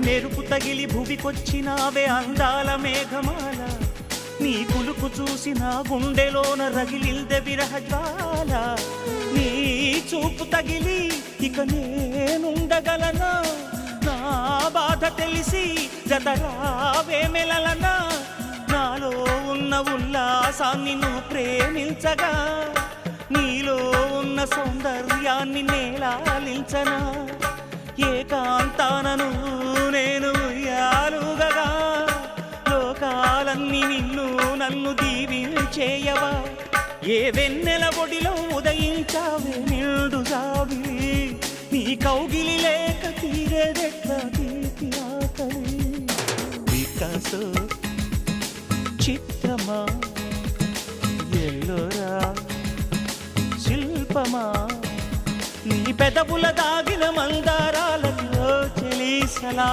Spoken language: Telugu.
మెరుపు తగిలి భువికొచ్చినావే అందాల మేఘమాల నీ కులుకు చూసి నా గుండెలోన రగిలిల్దె విరహజ్వాల నీ చూపు తగిలి ఇక నేనుండగలనా నా బాధ తెలిసి జతరావే మెలలనా నాలో ఉన్న ఉల్లాసాన్ని నువ్వు ప్రేమించగా నీలో ఉన్న సౌందర్యాన్ని నేలాలించనా ఏకాంతానను నేను ఉయ్యాలుగగా లోకాలన్నీ నిన్ను నన్ను దీవించేయవా ఏ వెన్నెల ఒడిలో ఉదయించావే నిండు జాబిలి నీ కౌగిలి లేక తీరేదెట్లా తీపి ఆకలి వికాసో చిత్రమా ఎల్లోరా శిల్పమా నీ పెదవుల దాగిన మందారాలలో చెలి సలా